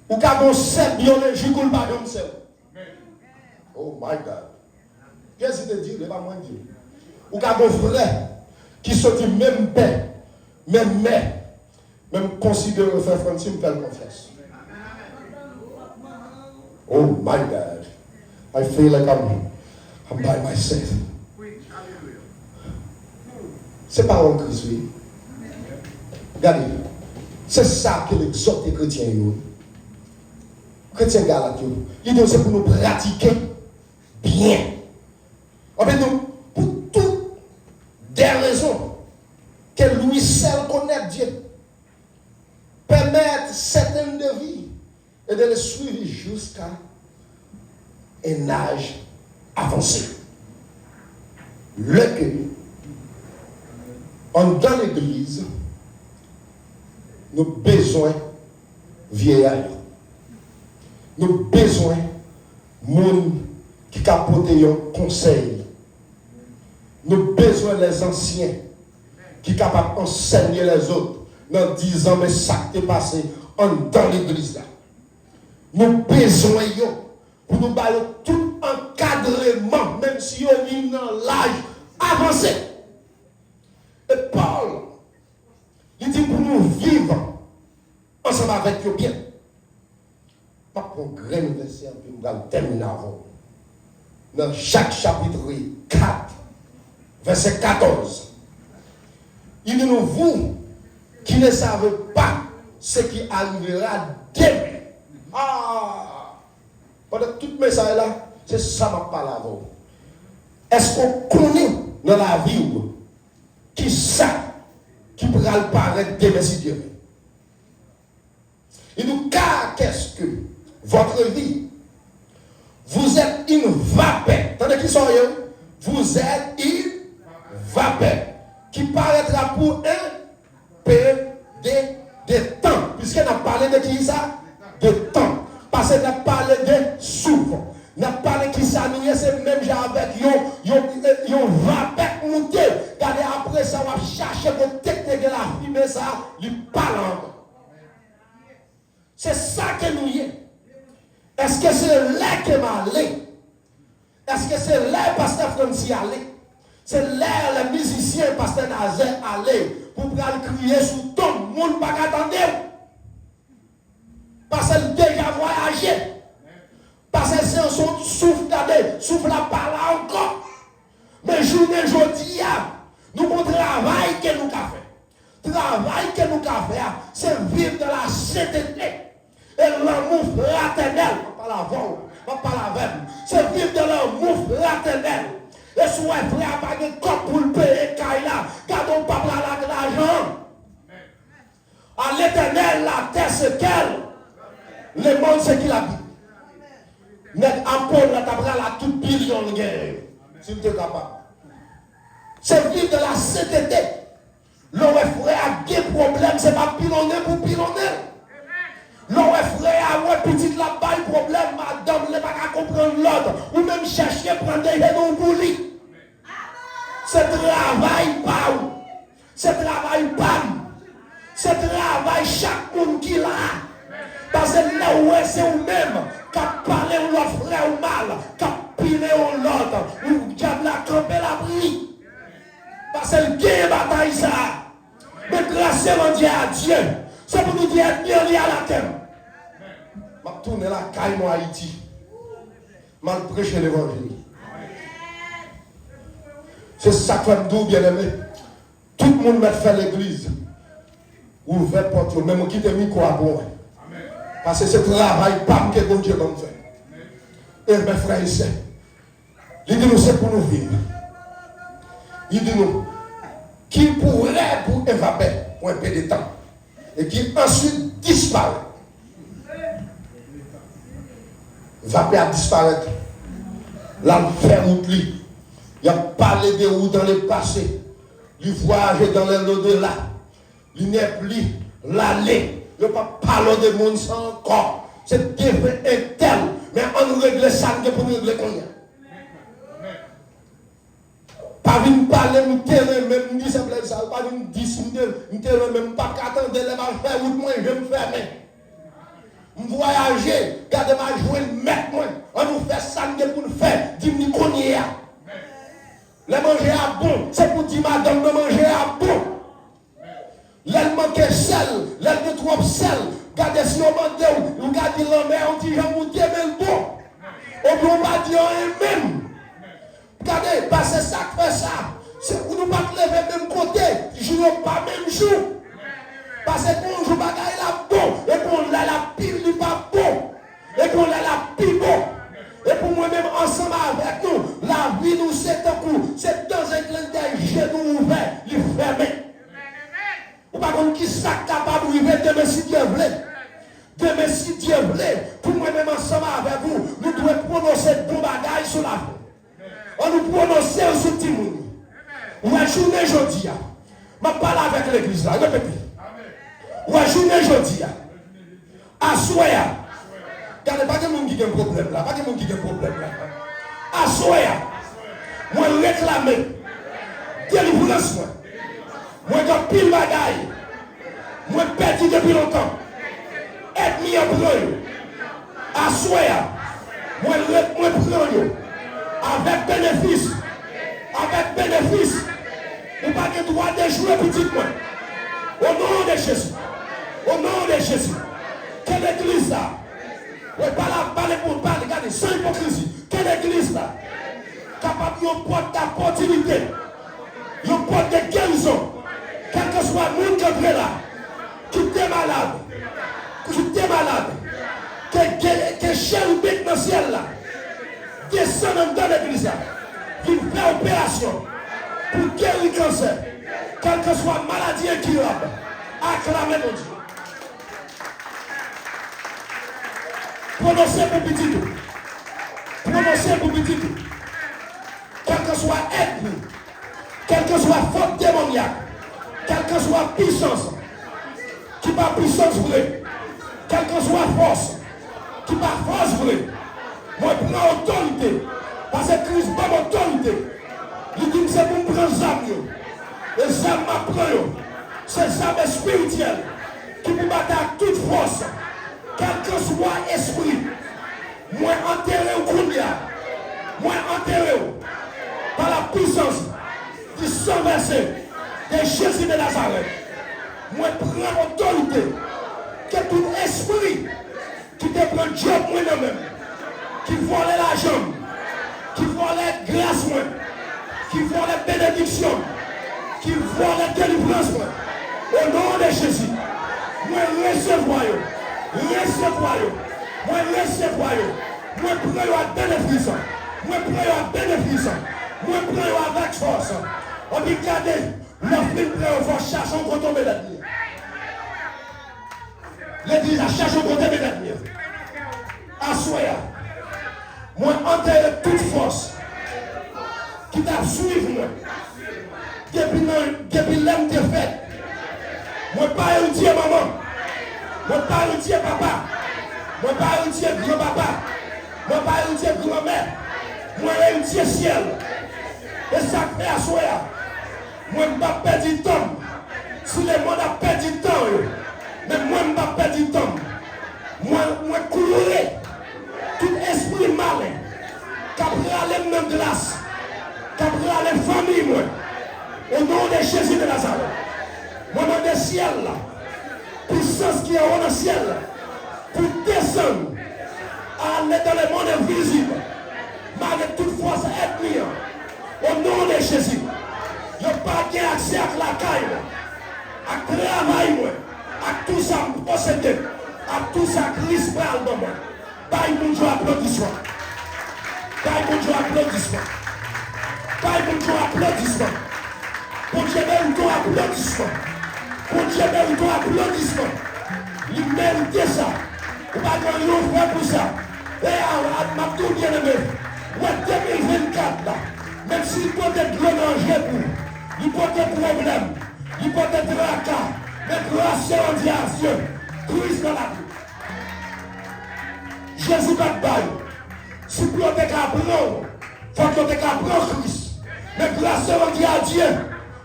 Ou qu'avons cette biologique ou le pas comme ça. Oh my God. Qu'est-ce que tu dis? Il pas moins dire. Ou qu'avons frère qui sont du même père, même mère, même considéré frère Francine faire confiance. Oh my God. I feel like I'm by myself. C'est pas un Christ, oui. Regardez. C'est ça que l'exhorte les chrétiens. Chrétien Galate, il dit c'est pour nous pratiquer bien. En fait, nous, pour toutes des raisons que lui seul connaît Dieu, permettre certaines de vie et de les suivre jusqu'à un âge avancé. Le que, dans l'église, nous avons besoin de vieillards. Nous avons besoin de monde qui capote un conseil. Nous avons besoin des anciens qui sont capables d'enseigner les autres dans 10 ans, mais ça qui est passé dans l'église. Nous avons besoin pour nous bailler tout encadrement, même si on est dans l'âge avancé. Et Paul, il dit pour nous vivre ensemble avec eux bien. Pas pour un grand verset, puis nous allons terminer avant. Dans Jacques chapitre 4, verset 14. Il dit nous, vous qui ne savez pas ce qui arrivera demain. Ah! Pendant tout le message là, c'est ça ma parole avant. Est-ce qu'on connaît dans la vie qui ça qui pourra le paraître demain si Dieu veut? Il nous car qu'est-ce que votre vie, vous êtes une vapeur. Tandis qu'ils sont vous êtes une vapeur qui paraîtra pour un peu de temps. Puisqu'on a parlé de qui ça? De temps. Parce qu'on a parlé de souffle. On a parlé qui ça nous c'est même genre avec yon vapeur monté. Regardez après ça, on va chercher pour technique de la fumée ça, lui parle encore. C'est ça que nous y est. Est-ce que c'est là que m'a allé? Est-ce que c'est là que Pasteur Francis allé? C'est là que les musiciens Pasteur Nazaire allé pour crier sous ton monde pas attendre. Parce qu'elle déjà voyagé. Parce que c'est son souffle souffle la parole encore. Mais journée aujourd'hui, nous avons travail que nous avons fait. Travail que nous avons fait, c'est vivre dans la sainteté. Et l'amour fraternel, pas la voix, pas la veine, c'est vivre dans l'amour fraternel. Et si vous êtes prêt à payer comme pour le payer, gardons pas l'argent. À l'éternel, la terre c'est qu'elle. Le monde c'est qu'il habite. Mais en Paul, la table la toute billion de guerre. Si vous êtes capable. C'est vivre de la sainteté. L'on est frère à des problèmes, c'est pas pilonner pour pilonner. L'on est frère à ouais, petite la balle problème, madame, ne pas comprendre l'autre. Ou même chercher à prendre des gens pour lui. C'est travail pas où. C'est travail pas. C'est travail chaque monde qui l'a. Parce que là où c'est vous-même qui parlez de l'autre frère ou mal, qui pile tourner au l'autre, ou diable a campé la prie. Parce que gagne bataille ça. Mais grâce à Dieu à Dieu, c'est pour nous dire bien lié à la terre. Je tourne la caille moi Haïti. Je prêcher l'évangile. C'est ça que je dis, bien aimé. Tout le monde m'a fait l'église. Ouvert porte, même qui te mis quoi bon. Parce que ce travail, pas que bon Dieu va me faire. Et mes frères et sœurs, il dit nous c'est pour nous vivre. Il dit nous, qui pourrait pour évaporer pour un peu de temps. Et qui ensuite disparaît. Vapeur a disparaître. Là, il fait route lui. Il a parlé de routes dans le passé. Il voyage dans l'au-delà. Il n'est plus l'aller. Il n'a pas parlé de monde sans encore. C'est devenu un tel. Mais on règle ça pour nous régler qu'on y a. Pas venir parler, nous terrain, même ni ça plaît ça. Pas venir dire, nous terrain, même pas qu'attendre les marches, faire route, moi, je vais me fermer. Voyager, garder ma joie, mettre moi. On nous fait ça pour nous faire, dis-nous qu'on y a. Le manger à bon, c'est pour dire madame de manger à bon. L'aile manque sel, l'aile de trop sel. Gardez si on mande ou gardez la mer, on dit j'en vous dis mais bon. On ne peut pas dire même. Regardez, parce que ça fait ça. C'est pour nous pas lever même côté, je ne pas même jour. Parce que quand on joue bagaille là bon, et qu'on a la pile du pas bon, et qu'on a la pile bon. Et pour moi-même, ensemble avec nous, la vie nous c'est un coup, c'est dans un clin d'œil, genoux ouverts, les fermés. Ou par contre, qui ça capable de vivre demain si Dieu voulait. Demain si Dieu voulait, pour moi-même ensemble avec vous, nous devons prononcer bon bagaille sur la vie. On nous prononcer sur le petit monde. Ou à journée aujourd'hui, je parle avec l'église là, répétez. Ou à journée aujourd'hui, à soya. Regardez, pas de monde qui a un problème là, pas de monde qui a un problème là. À soya, moi réclamer délivrance moi. Moi j'ai pile bagaille. Moi perdu depuis longtemps. Être mis en preuve. À soya, moi prends avec bénéfice. Avec bénéfice. Vous n'avez pas le droit de jouer petit moi. Au nom de Jésus. Au nom de Jésus. Quelle église là? Oui, pas les pour parler, regardez, sans hypocrisie. Quelle église là? Capable de porte d'opportunité. De porte de guérison. Quel que soit le monde qui est là. Qui est malade. Qui est malade. Que chaîne bête dans le ciel là. Descend dans l'église là. Il fait opération. Pour guérir le cancer. Quelle que soit maladie incurable. Acclamez mon Dieu. Prononcez pour petit tout. Prononcez pour petit tout. Quel que soit ethnie, quel que soit faute démoniaque, quelle que soit puissance, qui par puissance vraie, quelle que soit force, qui par force vraie, moi je prends autorité, parce que Christ n'a pas autorité. Il dit que c'est pour prendre les âmes. Les âmes m'apprennent. C'est les âmes spirituelles qui vous battent à toute force. Quel que soit esprit, moi enterré au Kounia, moi enterré par la puissance du sang versé de Jésus de Nazareth, moi prends autorité que tout esprit qui te prend job moi-même, qui vole l'argent, qui vole grâce moi, qui vole bénédiction, qui vole délivrance moi, au nom de Jésus, moi recevoir. Recevoir-le. Moi recevoir-le. Moi prends à bénéfice. Moi prends à bénéfice. Moi prends avec force. On dit regardez, l'offre prend va chercher un côté de l'avenir. L'église a cherché un côté de l'avenir. Assoya. Moi enterre toute force qui t'a suivi moi. Depuis l'homme de fait. Moi pas un Dieu maman. Moi pas un Dieu papa. Moi pas un Dieu grand-papa. Moi pas un Dieu grand-mère. Moi un Dieu ciel. Et ça fait à soi. Moi je pas perdu du temps. Si le monde a perdu du temps, mais moi je pas perdu du temps. Moi courir. Tout esprit malin qui a brûlé même glace, qui a brûlé famille, moi. Au nom de Jésus de Nazareth. Moi, dans le ciel, là, puissance qui est dans le ciel, pour descendre, aller dans le monde invisible, malgré toute force ennemie, au nom de Jésus. Il n'y a pas accès à la caille, à travail, à tout ça possédé, à tout ça Christ parle de moi. Bye mon Dieu applaudissement. Bye mon Dieu applaudissement. Bye mon Dieu applaudissement. Pour Dieu mérite ton applaudissement. Pour Dieu mérite ton applaudissement. Il mérite ça. Vous ne pouvez pas faire pour ça. Et à ma tout bien aimé, 2024 là, même s'il peut être danger pour vous, il peut être problème, il peut être tracas, mais grâce à Dieu, Christ dans la vie. Jésus va te bailler. Si vous êtes apprendre, il faut que vous apprendre Christ. Mais grâce à Dieu,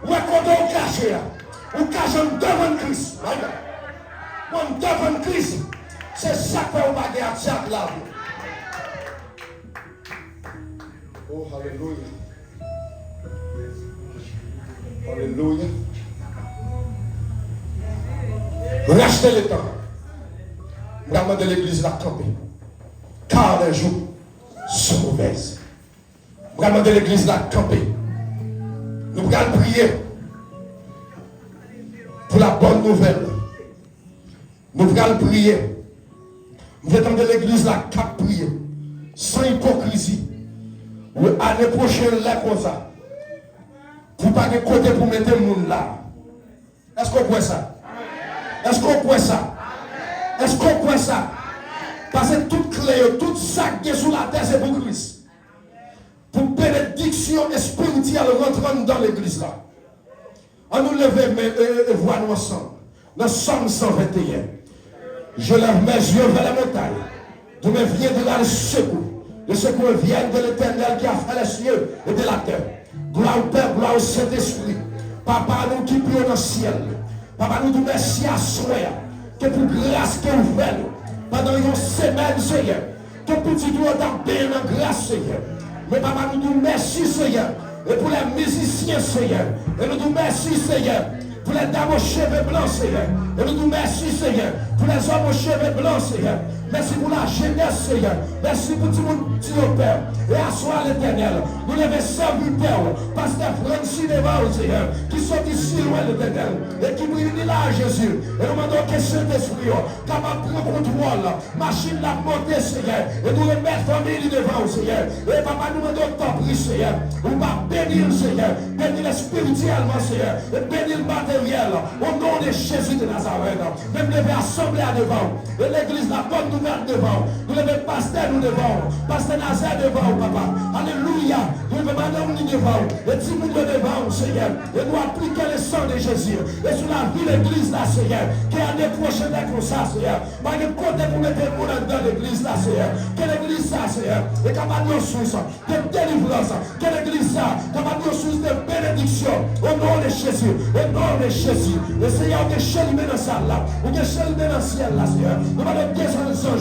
vous êtes caché. Vous cachez devant Christ. Vous devant Christ. C'est ça que vous avez à chaque là. Oh, alléluia. Alléluia. Rachetez le temps. Vraiment de l'église la camper. Car les jours sont mauvaises. Vraiment de l'église la camper. Nous allons prier pour la bonne nouvelle. Nous allons prier. Nous allons de l'église la cap prier. Sans hypocrisie. Ou l'année prochaine là comme ça. Pour pas de côté pour mettre le monde là. Est-ce qu'on voit ça? Est-ce qu'on voit ça? Est-ce qu'on voit ça? Parce que toute clé, tout sac qui est sur la terre, c'est pour Christ. Pour bénédiction spirituelle rentrant dans l'église là. On nous lève et voit nous ensemble. Dans Somme 121. Je lève mes yeux vers la montagne. D'où me vient de là le secours. Le secours vient de l'Éternel qui a fait les cieux et de la terre. Gloire au Père, gloire au Saint-Esprit. Papa, nous qui prions dans le ciel. Papa, nous nous merci à soi. Que pour grâce que vous faites pendant une semaine, Seigneur. Que pour tu dois bien en grâce, Seigneur. Mais papa, nous nous merci, Seigneur. Et pour les musiciens, Seigneur. Et nous nous merci, Seigneur. Pour les dames aux cheveux blancs, Seigneur. Et nous nous merci, Seigneur. Pour les hommes aux cheveux blancs, Seigneur. Merci pour la jeunesse, Seigneur. Merci pour tout le monde, Dieu Père. Et à soi l'éternel. Nous levons serviteur, pasteur Francis devant, Seigneur. Qui sont ici loin de l'éternel. Et qui brillent là, Jésus. Et nous demandons que Saint-Esprit, capable de prendre contrôle. Machine la montée, Seigneur. Et nous remettre famille devant, Seigneur. Et papa, nous demandons ton prix, Seigneur. On va bénir, Seigneur. Bénir spirituellement, Seigneur. Et bénir le matériel. Au nom de Jésus de Nazareth. Même lever assemblée devant. Et l'église, la bonne nouvelle devant. Nous levons pasteur nous devant. Pasteur Nazareth devant, papa. Alléluia. Nous levons madame nous devant. Et Timoun devant, Seigneur. Et nous appliquons le sang de Jésus. Et sur la vie de l'église là, Seigneur. Que l'année prochaine est comme ça, Seigneur. Pas de côté pour mettre le monde dans l'église là, Seigneur. Que l'église ça, Seigneur. Et capable de source de délivrance. Que l'église ça, capable de source de bénédiction. Au nom de Jésus. Au nom de Jésus. Le Seigneur, on est chélimé dans ça là. On est chélimé dans le ciel là, Seigneur. Nous allons descendre